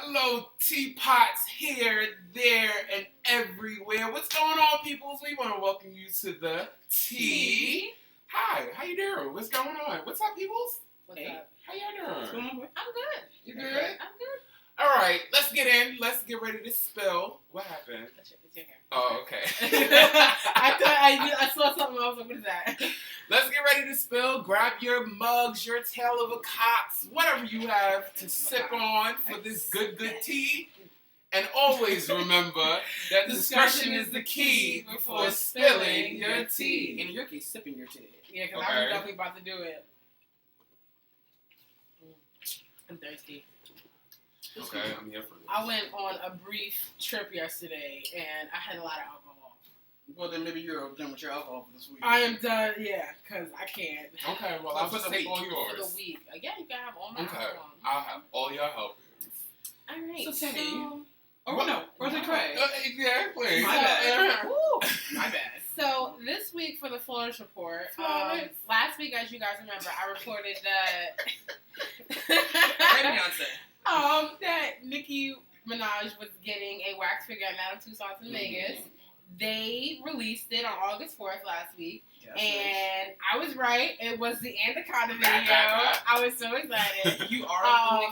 Hello, teapots here, there, and everywhere. What's going on, peoples? We want to welcome you to the tea. Hi, how you doing? What's going on? What's up, peoples? What's up? How y'all doing? What's going on? I'm good. You good? I'm good. All right, let's get in. Let's get ready to spill. What happened? It's your hair. Oh, okay. I saw something. I was like, what is that? Let's get ready to spill. Grab your mugs, your tail of a cox, whatever you have to sip on for this good tea. And always remember that discretion is the key before spilling your tea. In your case, sipping your tea. Yeah, because I'm definitely about to do it. I'm thirsty. Okay, I'm here for this. I went on a brief trip yesterday, and I had a lot of alcohol. Well, then maybe you're done with your alcohol for this week. I am done, yeah, because I can't. Okay, well, I'll just take all yours. For the week. Yeah, you can have all my Okay, alcohol. I'll have all your help. All right, So, Teddy. Oh, no, Words Cray. Exactly. My bad. Woo. My bad. So, this week for the Florence Report, last week, as you guys remember, I reported that Nicki Minaj was getting a wax figure at Madame Tussauds in Vegas. They released it on August 4th last week, and I was right. It was the Anaconda video. I was so excited. You are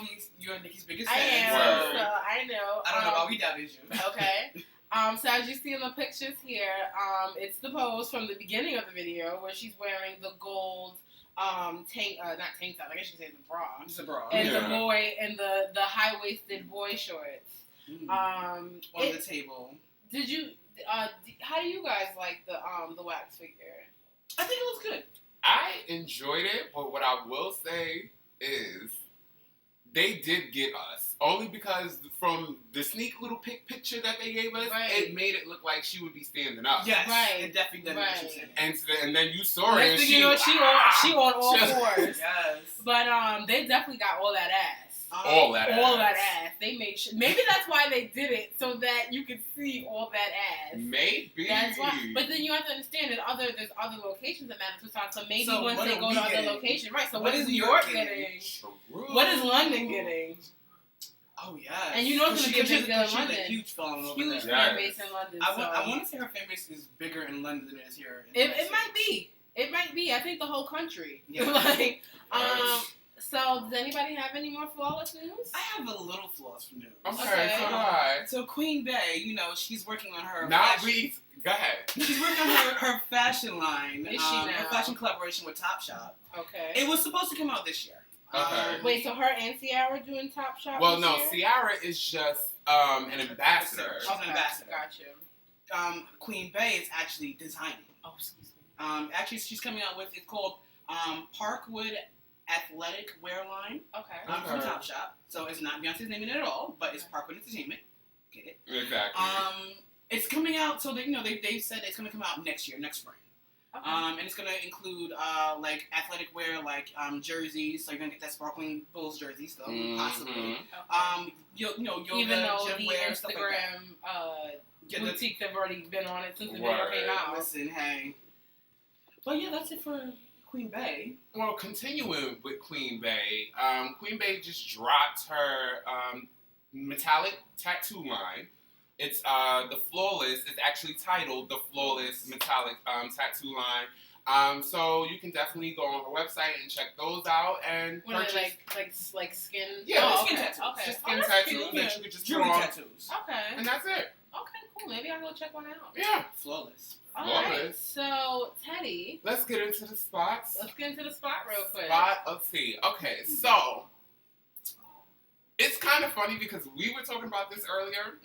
Nicki's biggest fan. I am, so I know. I don't know why we doubted you. Okay. So as you see in the pictures here, it's the pose from the beginning of the video where she's wearing the gold not tank top. I guess you could say it's a bra. It's a bra. And the boy and the high waisted boy shorts. On the table. Did you? How do you guys like the wax figure? I think it was good. I enjoyed it, but what I will say is they did get us. Only because from the sneak little picture that they gave us, it made it look like she would be standing up. Yes, right. It definitely does. And then you saw her, and she on all fours. Yes. But they definitely got all that ass. All that ass. They made sure. Maybe that's why they did it, so that you could see all that ass. Maybe. That's why. But then you have to understand that there's other locations at Madame Tussauds, so maybe once they go to other locations, right? So what is New York getting? What is London getting? Oh yeah. And you know it's gonna be a big deal in London. A huge following over huge there. fan base in London. I want to say her fan base is bigger in London than it is here. It might be. It might be. I think the whole country. Yeah. So, does anybody have any more flawless news? I have a little flawless news. Okay, so do I. So, Queen Bey, she's working on her... Go ahead. She's working on her fashion line. Is she now? Her fashion collaboration with Topshop. Okay. It was supposed to come out this year. Okay. Wait, so her and Ciara doing Topshop? Well, no, Ciara is just an ambassador. She's an ambassador. Gotcha. Queen Bey is actually designing. Oh, excuse me. Actually, she's coming out with, it's called Parkwood Athletic Wear Line. Okay. From Topshop. So it's not Beyonce's name in it at all, but it's Parkwood Entertainment. Get it? Exactly. It's coming out, so they said it's going to come out next spring. Okay. And it's going to include like athletic wear, like jerseys. So you're going to get that sparkling Bulls jersey still, possibly. Okay. Yoga, even though gym the wear, Instagram stuff like that. Boutique have already been on it since the video came out. Listen, hey. But yeah, that's it for Queen Bey. Well, continuing with Queen Bey, Queen Bey just dropped her metallic tattoo line. It's the Flawless. It's actually titled the Flawless Metallic Tattoo Line. So you can definitely go on her website and check those out and purchase. Like skin? Yeah, skin tattoos. Okay. Just skin tattoos that you could just put on. Tattoos. Okay. And that's it. Okay, cool. Maybe I'll go check one out. Yeah. Flawless. All right. So, Teddy. Let's get into the spots. Let's get into the spot real quick. Spot of tea. Okay, so it's kind of funny because we were talking about this earlier.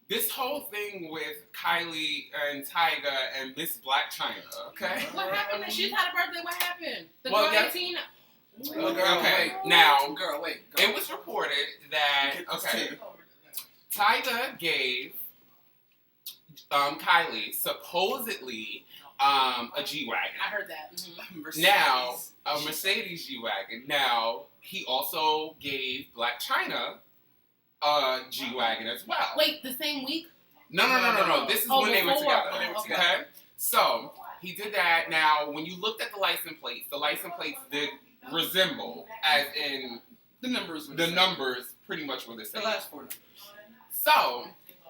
This whole thing with Kylie and Tyga and Miss Black Chyna, okay? What happened? She had a birthday. What happened? The Well, girl 18? Okay, now, wait. it was reported that, Tyga gave Kylie supposedly a G-Wagon. I heard that. Mm-hmm. Now, a Mercedes G-Wagon. Now, he also gave Black Chyna a G-Wagon as well. Wait, the same week? No. This is when they were together. Okay. So, he did that. Now, when you looked at the license plates did resemble, as in the numbers pretty much what it's The saying. last 4 numbers. So,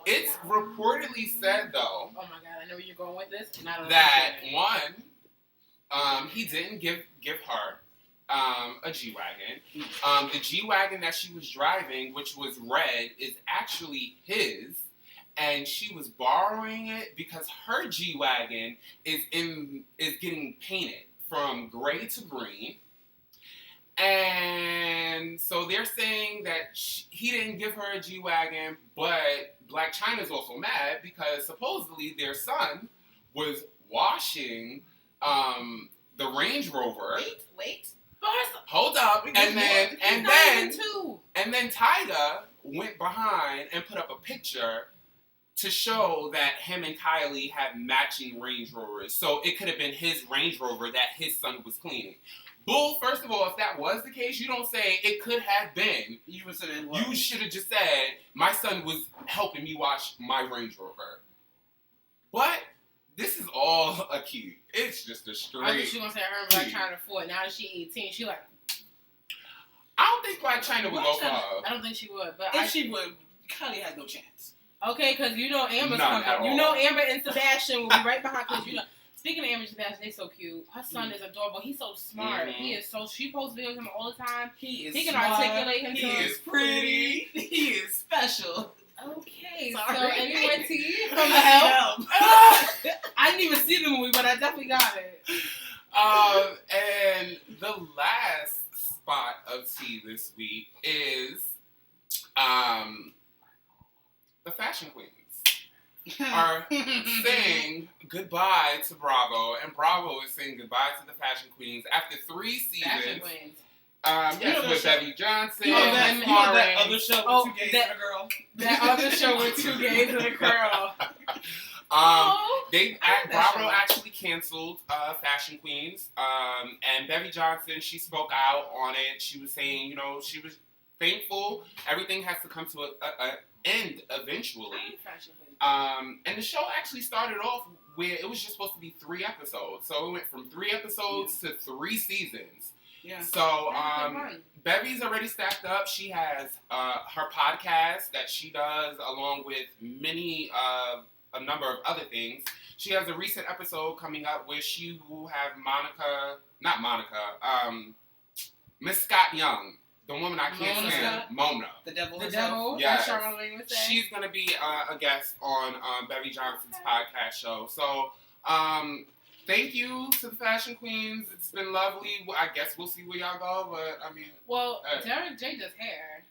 it's reportedly said, though, Oh my god, I know where you're going with this. And I don't that understand it. one, he didn't give her a G-Wagon. The G-Wagon that she was driving, which was red, is actually his, and she was borrowing it because her G-Wagon is getting painted from gray to green. And so they're saying that he didn't give her a G-Wagon, but Black Chyna's also mad because supposedly their son was washing the Range Rover. Wait. Hold up. And then two. And then Tyga went behind and put up a picture to show that him and Kylie have matching Range Rovers. So it could have been his Range Rover that his son was cleaning. Bull, first of all, if that was the case, you don't say it could have been. You would say it was. You should have just said, my son was helping me wash my Range Rover. But this is all a key. It's just a straight. I think she gonna say her and Black Chyna fought. Now that she 18, she like. I don't think Black Chyna would go far. I don't think she would, but if she would, Kylie had no chance. Okay, because you know Amber's None coming. at You know all. Amber and Sebastian will be right behind. Because you know, speaking of Amber and Sebastian, they so cute. Her son is adorable. He's so smart. Mhm. He is so. She posts videos of him all the time. He is. He can smart. articulate himself. He is pretty. He is special. Okay, Sorry. so anyway, T from the I help. know. I didn't even see the movie, but I definitely got it. And the last spot of tea this week is the fashion queens are saying goodbye to Bravo, and Bravo is saying goodbye to the fashion queens after 3 Fashion seasons. queens. Yes, with Bevy Johnson, You know that Lauren. other show Oh, with 2 gays that- and a girl? That other show with 2 gays and a girl. Bravo actually canceled Fashion Queens, and Bevy Johnson, she spoke out on it. She was saying, you know, she was thankful. Everything has to come to an end eventually. Fashion queens. And the show actually started off where it was just supposed to be 3 episodes. So it went from 3 episodes to 3 seasons. Yeah. So Bevy's already stacked up. She has her podcast that she does along with a number of other things. She has a recent episode coming up where she will have Miss Scott Young, the woman I can't Mona stand, Scott? Mona. The devil The herself. devil. Yes. That's Charlamagne would say. She's going to be a guest on Bevy Johnson's podcast show. So, thank you to the fashion queens. It's been lovely. I guess we'll see where y'all go, but I mean... Well, Derek J does hair.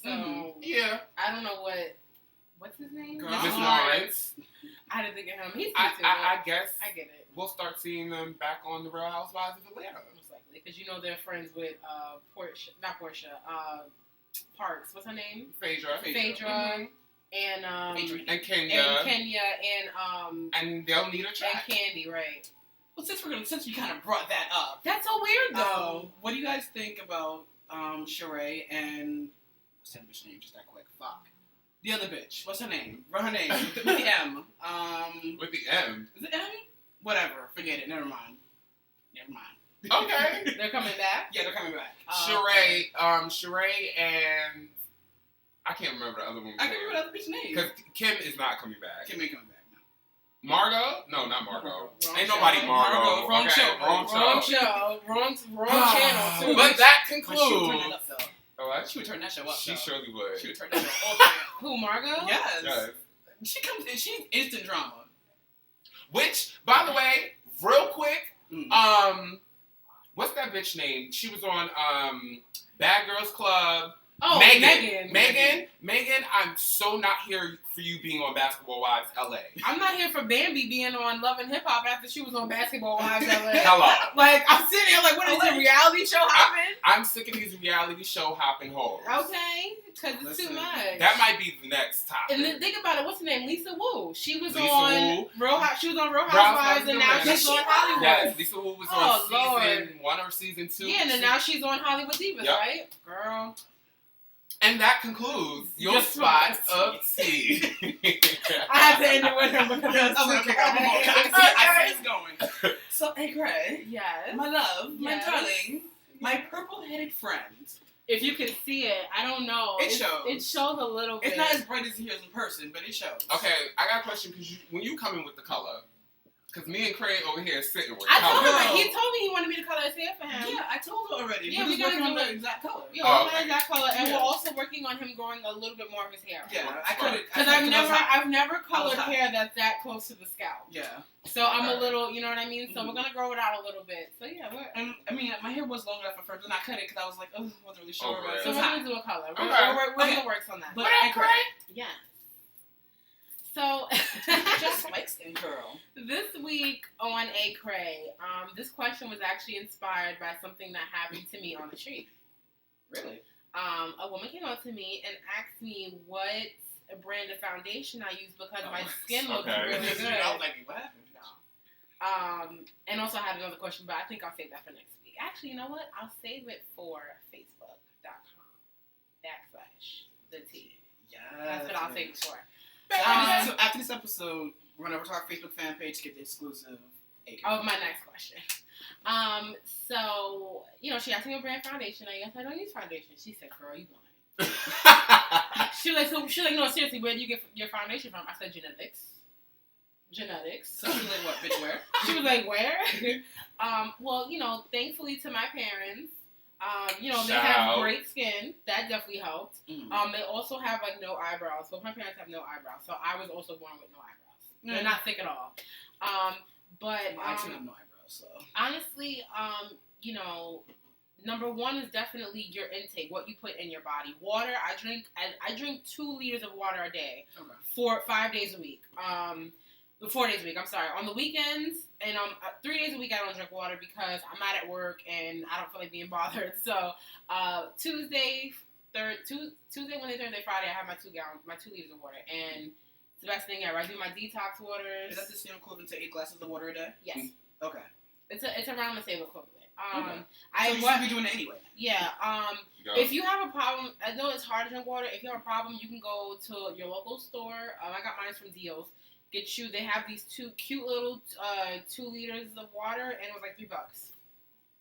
So, yeah. I don't know what's his name? Girl. Miss Lawrence. I didn't think of him. He's cute too. I guess I get it. we'll start seeing them back on The Real Housewives of Atlanta. Most likely. Because you know they're friends with Portia, Parks. What's her name? Phaedra. Phaedra. And And Kenya. and Kenya And they'll need a and track. Candy, right? Well, since you kind of brought that up, That's so weird though. what do you guys think about Sheree and what's that bitch name? Just that quick. Fuck. The other bitch. What's her name? Run her name with the M. With the M. Is it M? Whatever. Forget it. Never mind. Okay. They're coming back. Yeah, they're coming back. Sheree and I can't remember the other one. I can't remember the other bitch's name. Because Kim is not coming back. Kim ain't coming back now. Margot? No, not Margot. Wrong Ain't show. nobody Margot. Wrong Okay, show. Wrong Wrong show. show. Wrong channel too. But that But she would turn concludes. that up though. What? She would turn that show up. She though. surely would. She would turn that show up. Who, Margot? Yes. Yes. She comes in. She's instant drama. Which, by the way, real quick, Mm. what's that bitch name? She was on Bad Girls Club. Oh, Megan, I'm so not here for you being on Basketball Wives LA. I'm not here for Bambi being on Love and Hip Hop after she was on Basketball Wives LA. Hello. Like, I'm sitting here like, what is it, reality show hopping? I'm sick of these reality show hopping hoes. Okay, because it's too Listen, much. That might be the next topic. And then think about it. What's her name? Lisa Wu. She was Lisa on Wu. She was on Real Housewives, and now Atlanta. she's on Hollywood. Yes, Lisa Wu was Oh, on Lord. season 1 or season 2. Yeah, and then now she's on Hollywood Divas, Yep. right? Girl. And that concludes your Just spot one. of tea. I had to end it with her because I was okay. like, I see it's going. So, hey, Gray. Yes. My love, my Yes. darling, my purple-headed friend. If you can see it, I don't know. It shows. It shows a little bit. It's not as bright as it is in person, but it shows. Okay, I got a question because when you come in with the color, because me and Craig over here sitting with I told color. him, he told me he wanted me to color his hair for him. Yeah, I told her already. Yeah, we're we working gotta on do the it. exact color. Yeah, Oh, we're okay. that color, and Yeah. we're also working on him growing a little bit more of his hair. Yeah, I cut it. Because I've never colored hot. hair that's that close to the scalp. Yeah. So I'm a little, you know what I mean? So we're gonna grow it out a little bit. So yeah, And I mean, my hair was long enough at first, and I cut it because I was like, oh, I wasn't really sure. Oh, But right. so it's we're hot. gonna do a color. Okay. We're gonna work on that. But I cut it. Yeah. So Just like skin curl. this week on A Cray, this question was actually inspired by something that happened to me on the street. Really? A woman came up to me and asked me what brand of foundation I use because my skin looked Okay. really good. I was like, what happened? And also I had another question, but I think I'll save that for next week. Actually, you know what? I'll save it for facebook.com/the Yeah. That's what I'll save it for. So after this episode, we're gonna to our Facebook fan page to get the exclusive Of my next question. So, you know, she asked me what brand foundation I guess I don't use foundation. She said, girl, you lying. She's like, no, seriously, where do you get your foundation from? I said, genetics. So she was like, what, bitch, where? She was like, where? Well, you know, thankfully to my parents, you know, they have great skin. That definitely helped. Mm. They also have, like, no eyebrows. So my parents have no eyebrows. So I was also born with no eyebrows. Mm. They're not thick at all. But I actually have no eyebrows, so. honestly, you know, number one is definitely your intake, what you put in your body. Water, I drink 2 liters of water a day for 5 days a week. 4 days a week, I'm sorry. On the weekends, and 3 days a week I don't drink water because I'm not at work and I don't feel like being bothered. So, Tuesday, Wednesday, Thursday, Friday, I have my 2 liters of water. And it's the best thing ever. I do my detox waters. Is that the same equivalent to 8 glasses of water a day? Yes. Okay. It's around the same equivalent. So I you should be doing it anyway. Yeah. If you have a problem, I know it's hard to drink water. If you have a problem, you can go to your local store. I got mine from Deals. They have these 2 cute little 2 liters of water, and it was like $3.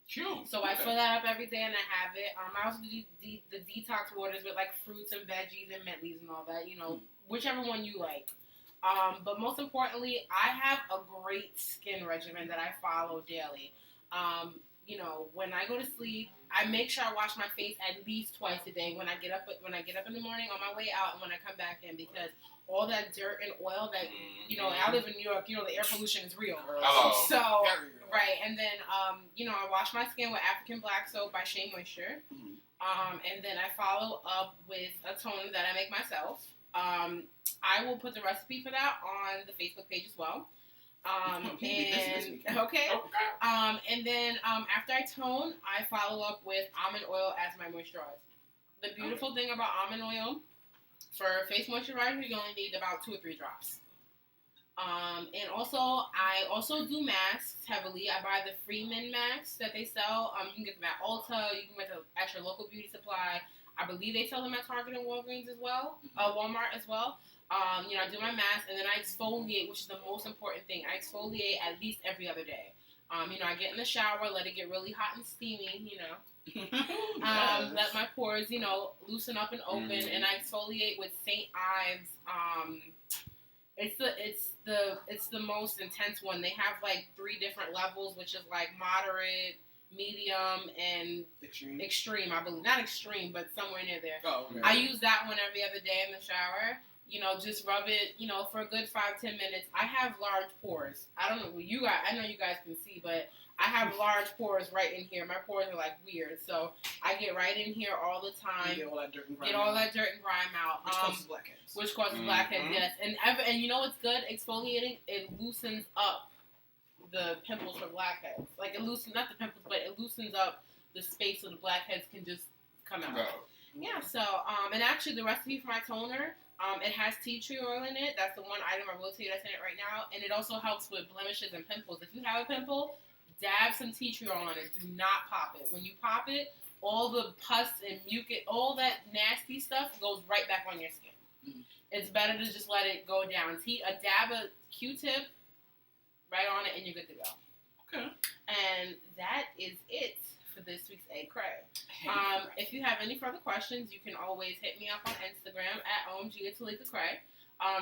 Cute. So I fill that up every day, and I have it. I also do the detox waters with like fruits and veggies and mint leaves and all that. You know, whichever one you like. But most importantly, I have a great skin regimen that I follow daily. You know, when I go to sleep, I make sure I wash my face at least twice a day. When I get up in the morning, on my way out, and when I come back in, because all that dirt and oil that, you know, I live in New York, you know, the air pollution is real. Oh. So, right, and then, you know, I wash my skin with African Black Soap by Shea Moisture. And then I follow up with a toner that I make myself. I will put the recipe for that on the Facebook page as well. And then after I tone, I follow up with almond oil as my moisturizer. The beautiful thing about almond oil, for face moisturizer, you only need about 2 or 3 drops. And also, I also do masks heavily. I buy the Freeman masks that they sell. You can get them at Ulta. You can get them at your local beauty supply. I believe they sell them at Target and Walgreens as well, Walmart as well. You know, I do my mask, and then I exfoliate, which is the most important thing. I exfoliate at least every other day. You know, I get in the shower, let it get really hot and steamy, you know. Let my pores, you know, loosen up and open, and I exfoliate with St. Ives. It's the most intense one. They have like 3 different levels, which is like moderate, medium, and extreme. I believe not extreme, but somewhere near there. Oh, okay. I use that one every other day in the shower. You know, just rub it, you know, for a good 5-10 minutes. I have large pores. I don't know what you guys, I know you guys can see, but I have large pores right in here. My pores are like weird. So I get right in here all the time. Get all that dirt and grime out. Which causes blackheads. Which causes blackheads, yes. And you know what's good? Exfoliating, it loosens up the pimples for blackheads. Like it loosens, not the pimples, but it loosens up the space so the blackheads can just come out. Yeah, so, and actually the recipe for my toner, it has tea tree oil in it. That's the one item I will tell you that's in it right now. And it also helps with blemishes and pimples. If you have a pimple, dab some tea tree oil on it. Do not pop it. When you pop it, all the pus and mucus, all that nasty stuff goes right back on your skin. It's better to just let it go down. Dab a Q-tip right on it and you're good to go. Okay. And that is it for this week's A Cray. Hey, If you have any further questions, you can always hit me up on Instagram at Alika Cray.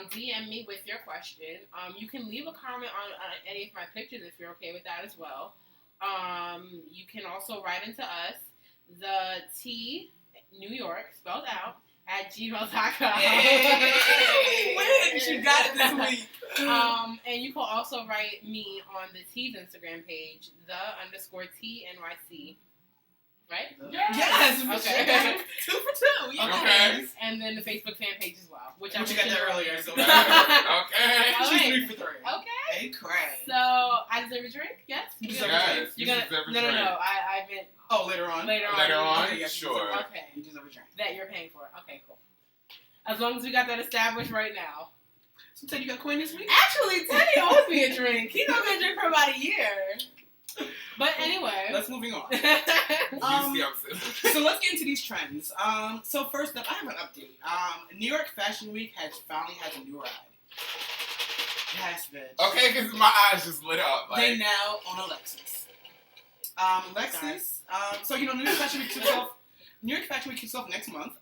DM me with your question. You can leave a comment on any of my pictures if you're okay with that as well. You can also write into us, the T New York spelled out at gmail.com. Hey, win! She got it this week. And you can also write me on the T's Instagram page, _TNYC. Right? Yes. Okay. 2 for 2. Yes. Okay. And then the Facebook fan page as well, which I you got mentioned that earlier. So Okay. All she's right. 3 for 3. Okay. Hey, Cray. So I deserve a drink. Yes. You deserve a Yes. drink. You're you gonna deserve a no. drink. I meant Oh, later on. later on. Later on? Okay, yes, Sure. Okay. You deserve a drink. That you're paying for. Okay, cool. As long as we got that established right now. So, Ted, you got coin this week? Actually, Teddy owes me a drink. He's not gonna drink for about a year. But anyway. Let's moving on. You see, I'm serious. So let's get into these trends. So first up, I have an update. New York Fashion Week finally has a new ride. Yes, bitch. Okay, because my eyes just lit up. Like, They now own a Lexus. Lexus. So New York Fashion Week kicks off. New York Fashion Week kicks off next month.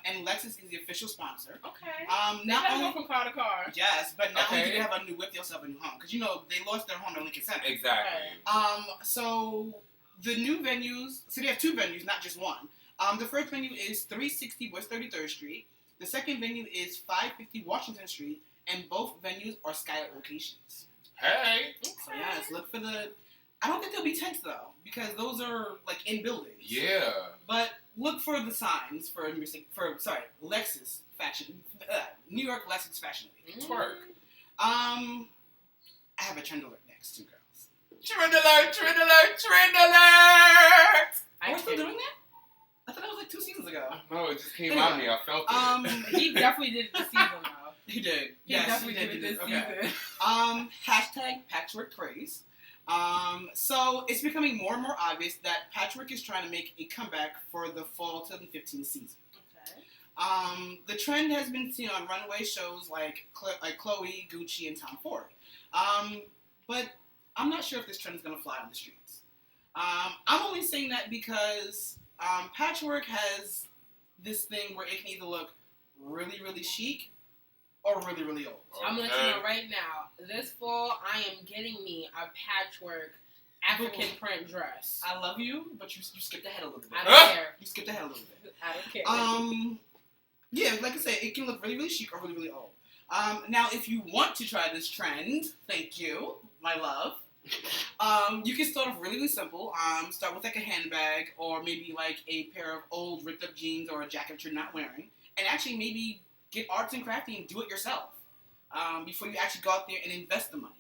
And Lexus is the official sponsor. Okay. Not They gotta only go from car to car. yes, but not only do Okay. they have a new whip, they also have a new home because they lost their home in Lincoln Center. exactly. So the new venues, so they have 2 venues, not just one. The first venue is 360 West 33rd Street. The second venue is 550 Washington Street, and both venues are skylit locations. Hey. So yes, look for the. I don't think there'll be tents though, because those are like in buildings. Yeah. But look for the signs for Lexus Fashion, New York Lexus Fashion Week. Twerk. I have a trend alert next, 2 girls. Trend alert, trend alert, trend alert! Are we still doing that? I thought that was like 2 seasons ago. No, it just came out of me. I felt it. He definitely did it this season, though. He did. He Yes, definitely he did it do this Okay. season. Hashtag patchwork craze. So it's becoming more and more obvious that patchwork is trying to make a comeback for the fall 2015 season. Okay. The trend has been seen on runway shows like Chloe, Gucci, and Tom Ford. But I'm not sure if this trend is going to fly on the streets. I'm only saying that because patchwork has this thing where it can either look really, really chic or really, really old. I'm gonna let you know right now. This fall, I am getting me a patchwork African print dress. I love you, but you skipped ahead a little bit. I don't care. You skipped ahead a little bit. I don't care. Yeah, like I said, it can look really, really chic or really, really old. Now, if you want to try this trend, thank you, my love. You can start off really, really simple. Start with like a handbag or maybe like a pair of old ripped up jeans or a jacket you're not wearing. And actually maybe get arts and crafty and do it yourself before you actually go out there and invest the money.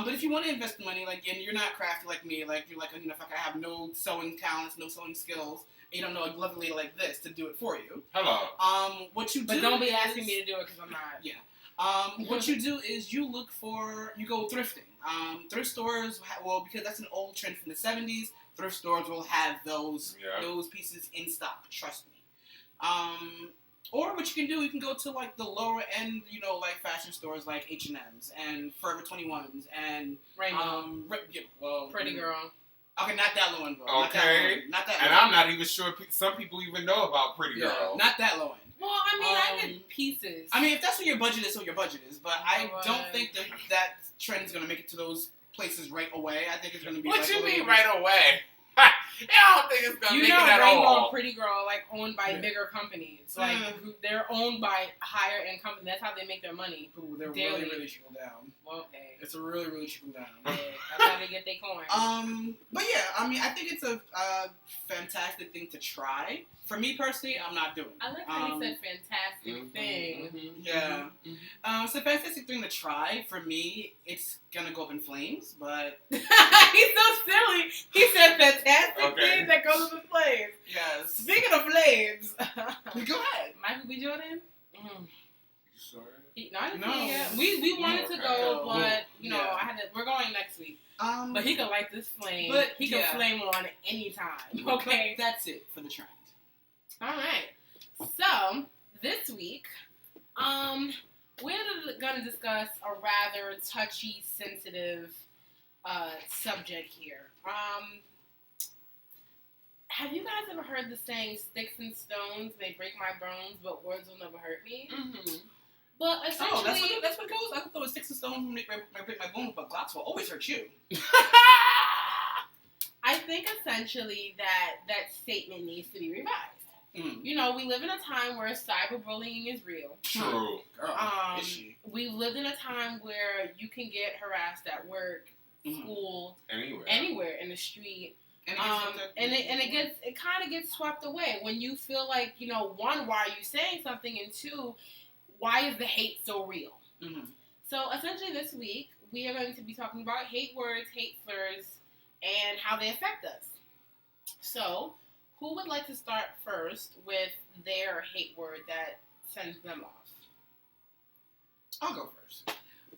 But if you want to invest the money, and you're not crafty like me, like you're like, if I have no sewing talents, no sewing skills, and you don't know a lovely lady like this to do it for you. Hello. What you do But don't be asking me to do it because I'm not. Yeah. What you do is you go thrifting. Thrift stores, because that's an old trend from the 70s, thrift stores will have those pieces in stock, trust me. Or what you can do, you can go to like the lower end, fashion stores like H&M's and Forever 21s and Rainbow. Pretty Girl. Okay, not that low end, bro. Okay. Not that And low I'm end. not even sure some people even know about Pretty Girl. Not that low end. Well, I mean, I get pieces. I mean, if that's what your budget is, so your budget is. But I Right. don't think that trend is going to make it to those places right away. I think it's going to be What like you a little mean bit- right away? I don't think it's gonna You make know, it at Rainbow all. and Pretty Girl owned by bigger companies. They're owned by higher end companies. That's how they make their money. Ooh, they're Daily. really, really trickle down. Well, hey, It's a really, really trickle down. that's how they get their coin. But yeah, I mean, I think it's a fantastic thing to try. For me personally, I'm not doing it. I like how you said fantastic thing. Yeah. It's a fantastic thing to try. For me, it's gonna go up in flames, but He's so silly. He said fantastic thing that goes with the flames. yes. Speaking of flames, Go ahead. Michael B. Jordan. Sorry. No. We wanted to go, but we're going next week. But he could light this flame. But, he can flame on anytime. Okay. But that's it for the trend. All right. So this week, we're gonna discuss a rather touchy, sensitive subject here. Have you guys ever heard the saying, "Sticks and stones may break my bones, but words will never hurt me"? Mm-hmm. But essentially, that's what it goes. I thought it was sticks and stones will break my bones, but Glocks will always hurt you. I think essentially that statement needs to be revised. Mm. You know, we live in a time where cyberbullying is real. True. Girl, is she? We've lived in a time where you can get harassed at work, school, anywhere in the street. And it kind of gets swept away when you feel like, you know, one, why are you saying something, and two, why is the hate so real? Mm-hmm. So essentially this week we are going to be talking about hate words, hate slurs, and how they affect us. So who would like to start first with their hate word that sends them off? I'll go first.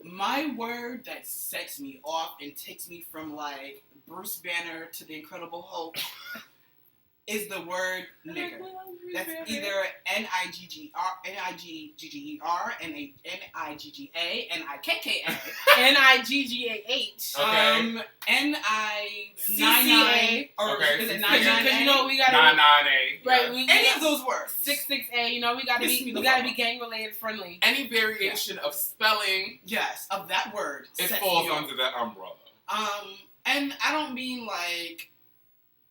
My word that sets me off and takes me from like Bruce Banner to the Incredible Hulk is the word nigger. That's either N-I-G-G-E-R, N-I-G-G-A, N-I-K-K-A, N-I-G-G-A-H. N-I-99, or is it 99? Because you know we gotta 99A. Right. Any of those words. 66A. You know we gotta be gang related friendly. Any variation of spelling, yes, of that word, it falls under that umbrella. And I don't mean like.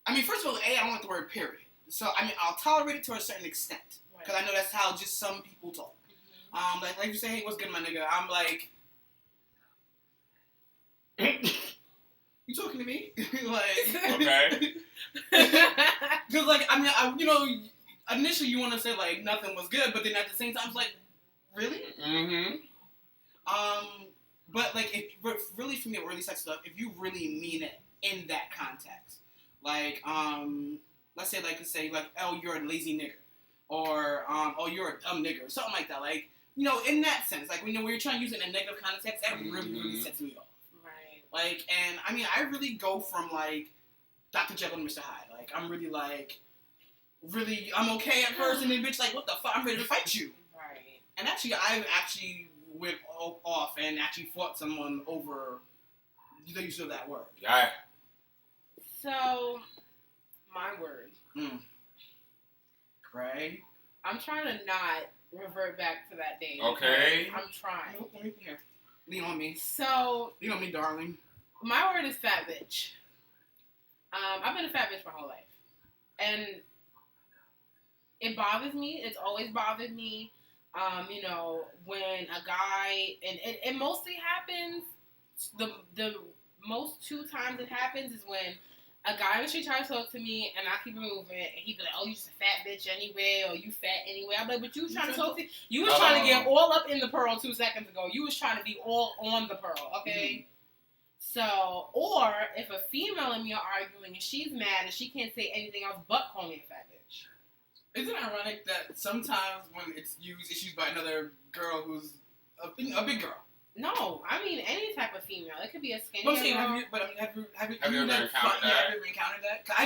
I mean, first of all, I don't like the word period. So, I mean, I'll tolerate it to a certain extent. Because I know that's how just some people talk. Mm-hmm. Like you say, hey, what's good, my nigga? I'm like, you talking to me? Like, okay. Because, like, I mean, you know, initially you want to say, like, nothing was good, but then at the same time, it's like, really? Mm-hmm. But, like, but really, for me, what really sets it up, if you really mean it in that context. Like, let's say, oh, you're a lazy nigger, or, oh, you're a dumb nigger, or something like that. Like, you know, in that sense, like, when you're trying to use it in a negative context, that really sets me off. Right. Like, and, I mean, I really go from, like, Dr. Jekyll and Mr. Hyde. Like, I'm really, like, I'm okay at first, and then, bitch, like, what the fuck, I'm ready to fight you. Right. And actually, I've actually went off and actually fought someone over the use of that word. Yeah. So, my word. Cray. I'm trying to not revert back to that day. Okay. I'm trying. Here. Lean on me. So. Lean on me, darling. My word is fat bitch. I've been a fat bitch my whole life. And it bothers me. It's always bothered me. You know, when a guy, and it mostly happens, the most two times it happens is when a guy in the street tries to talk to me, and I keep it moving, and he be like, oh, you just a fat bitch anyway, or you fat anyway. I'm like, but you was trying to talk to me. You was trying to get all up in the pearl 2 seconds ago. You was trying to be all on the pearl, okay? Mm-hmm. So, or if a female and me are arguing, and she's mad, and she can't say anything else but call me a fat bitch. Isn't it ironic that sometimes when it's used by another girl who's a big girl? No, I mean any type of female. It could be a skinny girl. Have you ever encountered that? I haven't encountered that. I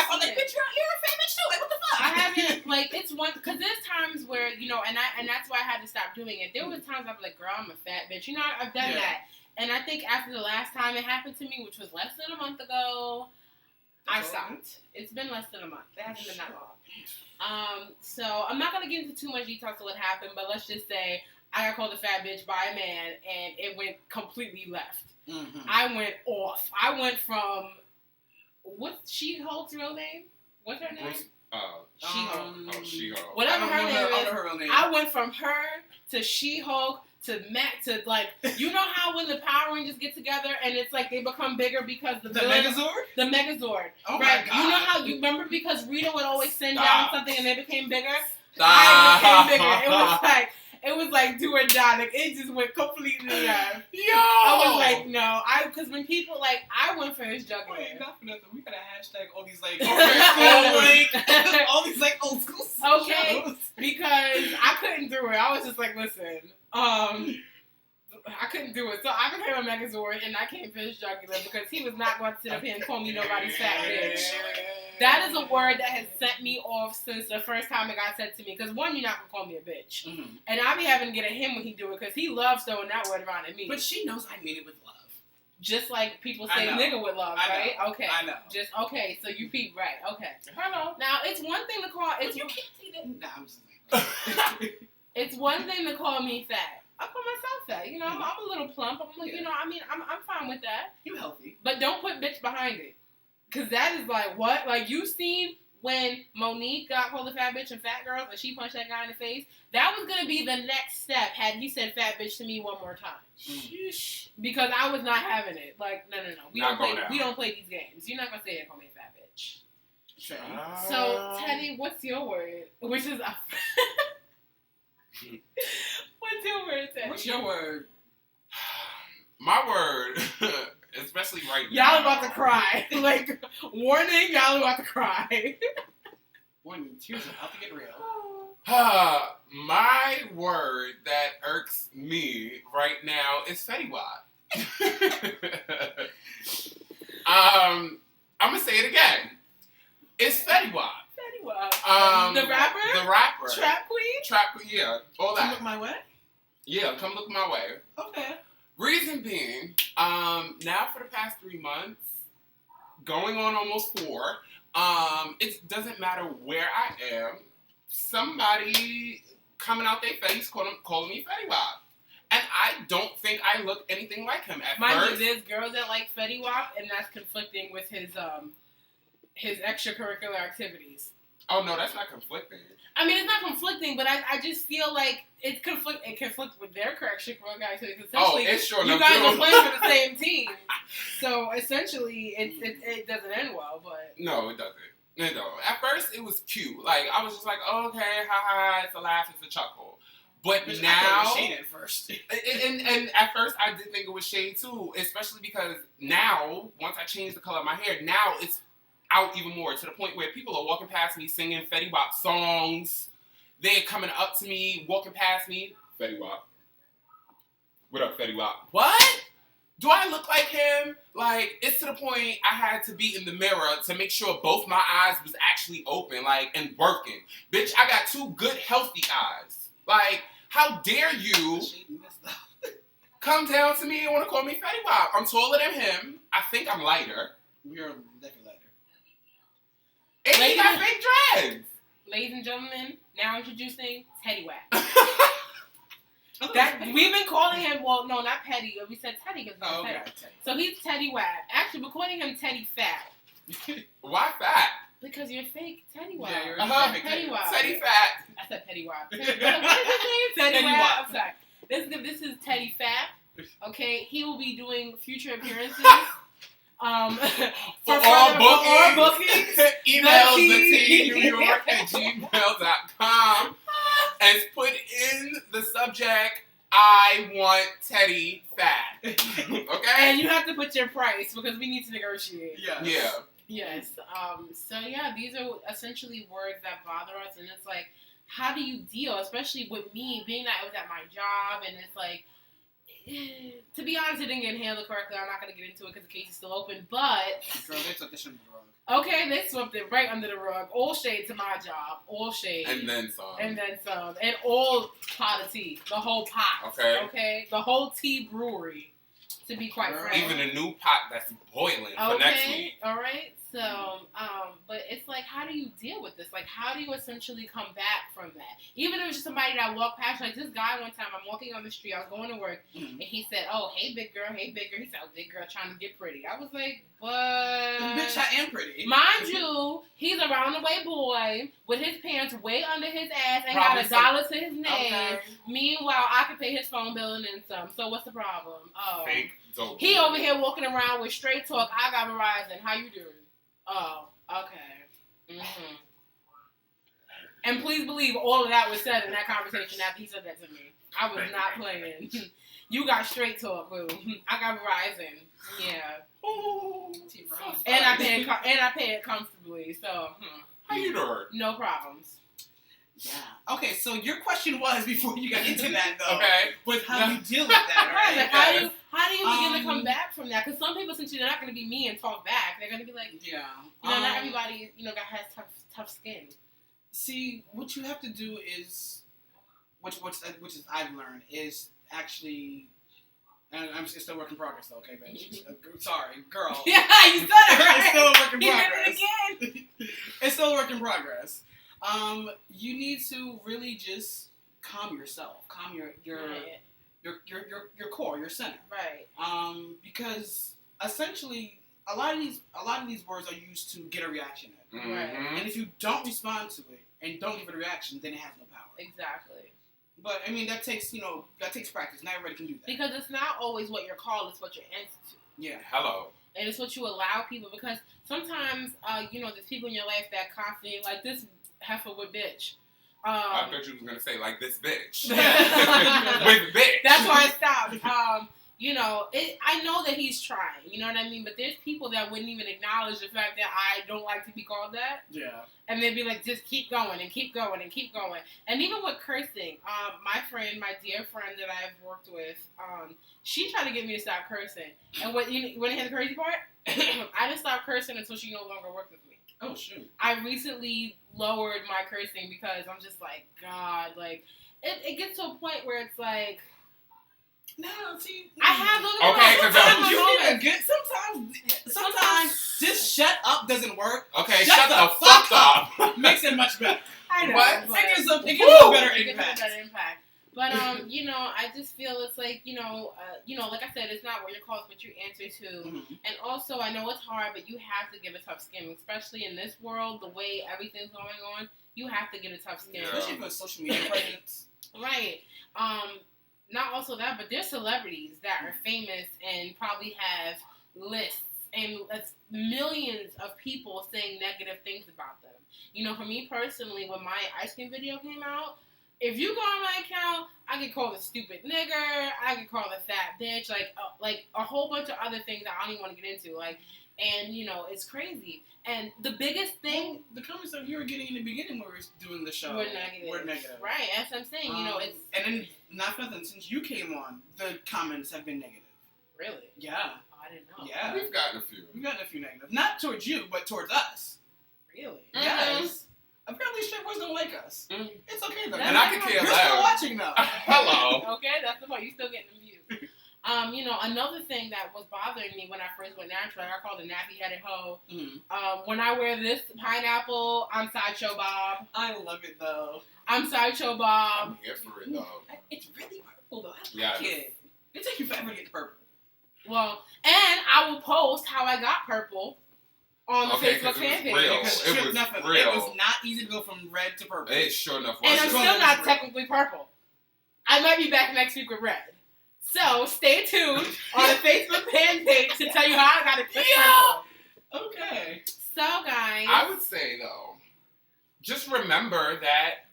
felt like, bitch, you're a fat bitch too. Like, what the fuck? I haven't, like, it's one, because there's times where, you know, and that's why I had to stop doing it. There was times I'd be like, girl, I'm a fat bitch. You know, I've done that. And I think after the last time it happened to me, which was less than a month ago, I stopped. It's been less than a month. It hasn't been that long. So I'm not going to get into too much details to what happened, but let's just say I got called a fat bitch by a man, and it went completely left. Mm-hmm. I went off. I went from, what's She-Hulk's real name? What's her name? She-Hulk. She-Hulk. Whatever her name is. I know her real name. I went from her to She-Hulk to Mac to, like, you know how when the Power Rangers get together and it's like they become bigger because the Megazord? The Megazord. Oh right. My God. You know how, you remember because Rita would always send down something and they became bigger? Stop. I became bigger. It was like do or die. Like, it just went completely left. Yo! I was like, no. Because when people, like, I went for his juggler. Wait, not for nothing. We gotta hashtag all these, like, all these, like, old school okay, shows. Because I couldn't do it. I was just like, listen, I couldn't do it. So I became a Megazord, and I came for his jugular because he was not going to sit up here and call me nobody's fat bitch. That is a word that has sent me off since the first time it got said to me. Because, one, you're not going to call me a bitch. Mm-hmm. And I be having to get at him when he do it because he loves throwing that word around at me. But she knows I mean it with love. Just like people say nigga with love, right? Okay. I know. Just, okay, so you peep, right, okay. Hello. Now, it's one thing to call, You can't say that. Nah, I'm just saying. it's one thing to call me fat. I call myself fat. You know, I'm a little plump. I'm like, you know, I mean, I'm fine with that. You healthy. But don't put bitch behind it. Because that is like, what? Like, you seen when Monique got called a fat bitch and Fat Girls and she punched that guy in the face? That was going to be the next step had he said fat bitch to me one more time. Because I was not having it. Like, no. We don't play these games. You're not going to say it, call me a fat bitch. So, Teddy, what's your word? Which is a... What's your word, Teddy? What's your word? My word, especially right now. Y'all about to cry. Like, warning, y'all about to cry. Warning, tears are about to get real. My word that irks me right now is Fetty Wap. I'm gonna say it again. It's Fetty Wap. Fetty Wap. The rapper? The rapper. Trap queen? Trap queen, yeah. All that. Come look my way? Yeah, come look my way. Okay. Reason being, now for the past 3 months, going on almost 4, it doesn't matter where I am, somebody coming out their face calling me Fetty Wap. And I don't think I look anything like him at first. Mind you, there's girls that like Fetty Wap, and that's conflicting with his extracurricular activities. Oh, no, that's not conflicting. I mean, it's not conflicting, but I just feel like it conflicts with their extracurricular activities. Essentially, it's sure you guys are playing for the same team. So, essentially, it doesn't end well, but... No, it doesn't. It don't. At first, it was cute. Like, I was just like, oh, okay, ha, it's a laugh, it's a chuckle. But which now... I thought it was shade at first. and at first, I did think it was shade, too. Especially because now, once I changed the color of my hair, now it's out even more to the point where people are walking past me singing Fetty Wap songs. They're coming up to me, walking past me. Fetty Wap. What up, Fetty Wap? What? Do I look like him? Like, it's to the point I had to be in the mirror to make sure both my eyes was actually open, like, and working. Bitch, I got 2 good, healthy eyes. Like, how dare you come down to me and want to call me Fetty Wap? I'm taller than him. I think I'm lighter. You're definitely lighter. And he got fake dreads. Ladies and gentlemen, now introducing Teddy Wap. We've been calling him, well, no, not Petty. We said Teddy because Teddy. So he's Teddy Wap. Actually, we're calling him Teddy Fat. Why fat? Because you're fake Teddy Wap. Yeah, you're Teddy Wap. Teddy Fat. I said Petty Wap. What is his name? Teddy Wap. I'm sorry. This is Teddy Fat. Okay, he will be doing future appearances. For all bookings, email theteamnewyork@gmail.com and put in the subject, I want Teddy Fat. Okay? And you have to put your price because we need to negotiate. Yeah. Yes. So yeah, these are essentially words that bother us, and it's like, how do you deal, especially with me being that I was at my job, and it's like, to be honest, it didn't get handled correctly. I'm not going to get into it because the case is still open, but... Girl, they took this under the rug. Okay, they swept it right under the rug. All shade to my job. All shade. And then some. And all pot of tea. The whole pot. Okay? The whole tea brewery, to be quite frank. Even a new pot that's boiling for next week. All right? So, but it's like, how do you deal with this? Like, how do you essentially come back from that? Even if it's just somebody that walked past, like this guy one time, I'm walking on the street, I was going to work, and he said, oh, hey, big girl, hey, big girl. He said, oh, big girl trying to get pretty. I was like, but... Bitch, I am pretty. Mind you, he's a round-the-way boy with his pants way under his ass and got $1 to his name. Okay. Meanwhile, I can pay his phone bill and then some. So what's the problem? Oh. Fake dope. He over here walking around with straight talk. I got Verizon. How you doing? Oh, okay. Mm-hmm. And please believe all of that was said in that conversation after he said that to me. I was not playing. You got straight talk, boo. I got Verizon. Yeah. Ooh, and I pay it comfortably. So, how you doing? No problems. Yeah. Okay, so your question was, before you got into that, though, okay, was how you deal with that, right? Like, how do you begin to come back from that? Because some people, since they're not going to be me and talk back, they're going to be like, not everybody, has tough skin. See, what you have to do is, which is I've learned, is actually And it's still a work in progress, though, okay, bitch? Sorry, girl. Yeah, you said it right. It's still a work in You progress. did it again. It's still a work in progress. You need to really just calm yourself, calm your core, your center, right? Because essentially a lot of these words are used to get a reaction at, Right. and if you don't respond to it and don't give it a reaction, then it has no power. Exactly. But I mean that takes practice. Not everybody can do that. Because it's not always what you're called; it's what you're answered to. Yeah. Hello. And it's what you allow people, because sometimes, there's people in your life that constantly, like this heifer with bitch. I thought you was gonna say like this bitch. With bitch. That's why I stopped. I know that he's trying. You know what I mean? But there's people that wouldn't even acknowledge the fact that I don't like to be called that. Yeah. And they'd be like, just keep going and keep going and keep going. And even with cursing, my dear friend that I've worked with, she tried to get me to stop cursing. And when you hear the crazy part? I didn't stop cursing until she no longer worked with me. Oh, shoot. I recently lowered my cursing because I'm just like, God, like, it gets to a point where it's like, no, see, I have those okay, moments. you need a good. Sometimes just shut up doesn't work. Okay, shut the fuck up. Makes it much better. I know. What? It gives a better impact. But I just feel it's like like I said, it's not what you're called, it's what you answer to. Mm-hmm. And also, I know it's hard, but you have to give a tough skin, especially in this world, the way everything's going on. You have to get a tough skin, especially for social media presence. Right. Not also that, but there's celebrities that are famous and probably have lists and millions of people saying negative things about them. For me personally, when my ice cream video came out, if you go on my account, I get called a stupid nigger, I get called a fat bitch, like a whole bunch of other things that I don't even want to get into, and it's crazy. And the biggest thing, the comments that you were getting in the beginning when we were doing the show were negative. Right, that's what I'm saying. It's and then not for nothing, since you came on, the comments have been negative. Really? Yeah. Oh, I didn't know. Yeah. We've gotten a few. negative, not towards you, but towards us. Really? Yes. Apparently, straight boys don't like us. Mm. It's okay though. And I can care You're less. still watching though. Hello. Okay, that's the point. You still getting the views. Another thing that was bothering me when I first went natural, I called a nappy-headed hoe. Mm-hmm. When I wear this pineapple, I'm Sideshow Bob. I love it though. I'm Sideshow Bob. I'm here for it though. It's really purple though. Yeah. I like it. It takes you forever to get the purple. Well, and I will post how I got purple on the Facebook fan page. Real. It was not easy to go from red to purple. It sure enough And was. I'm still not technically purple. I might be back next week with red. So stay tuned on the Facebook fan page to tell you how I got it purple. Okay. So guys, I would say though, just remember that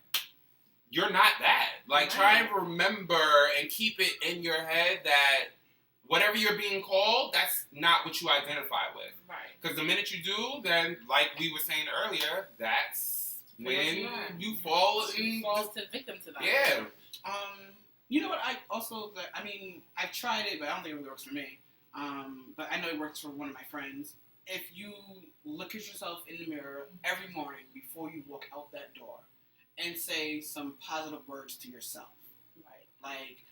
you're not that. Like, try and remember and keep it in your head that whatever you're being called, that's not what you identify with. Right. Because the minute you do, then, like we were saying earlier, that's when you fall to victim to that. Yeah. You know what? I've tried it, but I don't think it really works for me. But I know it works for one of my friends. If you look at yourself in the mirror every morning before you walk out that door and say some positive words to yourself. Right. Like,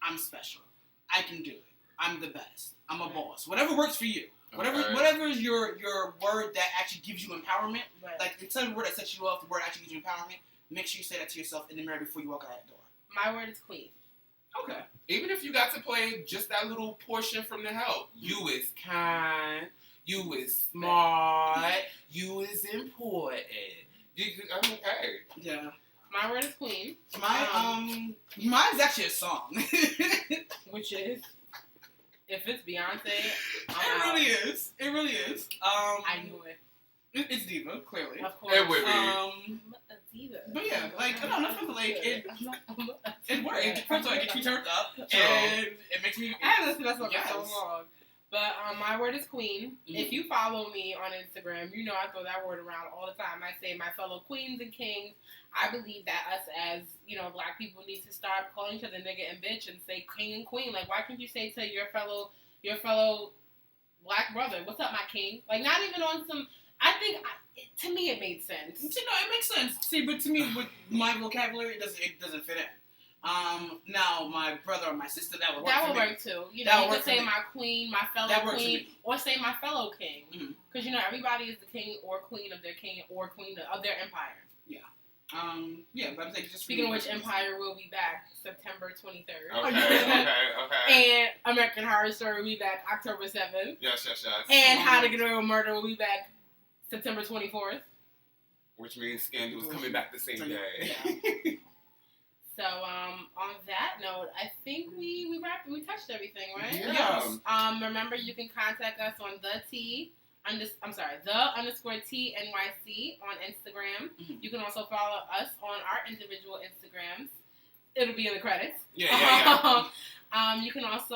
I'm special. I can do it. I'm the best. I'm a boss. Whatever works for you. Whatever is your word that actually gives you empowerment. Right. Like, instead of the word that sets you off, the word that actually gives you empowerment, make sure you say that to yourself in the mirror before you walk out that door. My word is queen. Okay. Even if you got to play just that little portion from the help. You is kind. You is smart. You is important. Hey. Yeah. My word is queen. Mine's actually a song. Which is, if it's Beyonce, It really is. I knew it. It's diva, clearly. Of course. It would be. A diva. But yeah, nothing like it. It works. First of all, it gets me turned up, True. and it makes me. I haven't listened to that song for so long. But my word is queen. Mm-hmm. If you follow me on Instagram, I throw that word around all the time. I say my fellow queens and kings. I believe that us as, black people need to start calling each other nigga and bitch and say king and queen. Like, why can't you say to your fellow black brother, what's up, my king? Like, not even on some, to me it made sense. It makes sense. See, but to me, with my vocabulary, it doesn't fit in. Now my brother or my sister, that would work. That would work too. You know, you could say my queen, my fellow queen, or say my fellow king. Because you know everybody is the king or queen of their king or queen of their empire. Yeah. But I think just speaking of which, Empire will be back September 23rd. Okay. And American Horror Story will be back October 7th. Yes. And How to Get Away with Murder will be back September 24th. Which means Scandal is coming back the same day. Yeah. So, on that note, I think we touched everything, right? Yeah. Remember, you can contact us on the_T NYC on Instagram. You can also follow us on our individual Instagrams. It'll be in the credits. Yeah. You can also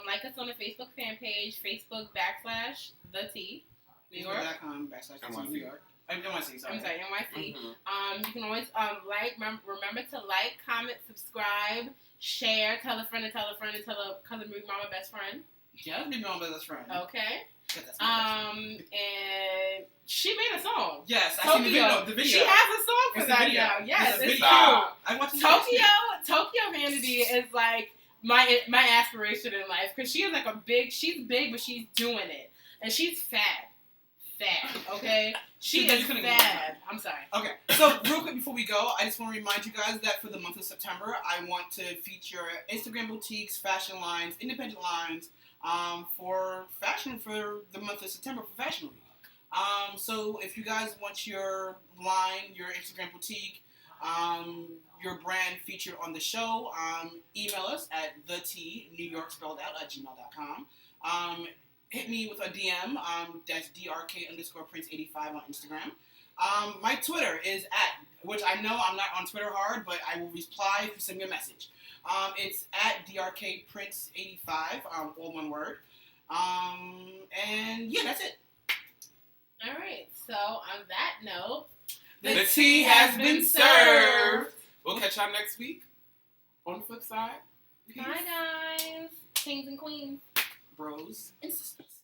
like us on the Facebook fan page, Facebook.com/TheT New York. Facebook.com/TheT New York. NYC, sorry. I'm sorry, NYC. You can always remember to like, comment, subscribe, share, tell a friend, and tell a cousin, big mama, best friend. Yeah, big mama, best friend. Okay. And she made a song. Yes, I seen the video. She has a song for that now. Yes, it's cute. I want to Tokyo Vanity is like my aspiration in life because she is like she's big, but she's doing it, and she's fat, okay? She is fat. I'm sorry. Okay, so real quick before we go, I just want to remind you guys that for the month of September, I want to feature Instagram boutiques, fashion lines, independent lines, for fashion for the month of September for Fashion Week. So if you guys want your line, your Instagram boutique, your brand featured on the show, email us at thenewyork@gmail.com. Hit me with a DM, that's DRK_Prince85 on Instagram. My Twitter is which I know I'm not on Twitter hard, but I will reply if you send me a message. It's at DRKPrince85, all one word. And yeah, that's it. All right, so on that note, the tea has been served. We'll catch y'all next week on the flip side. Bye, guys. Kings and queens. Bros and sisters.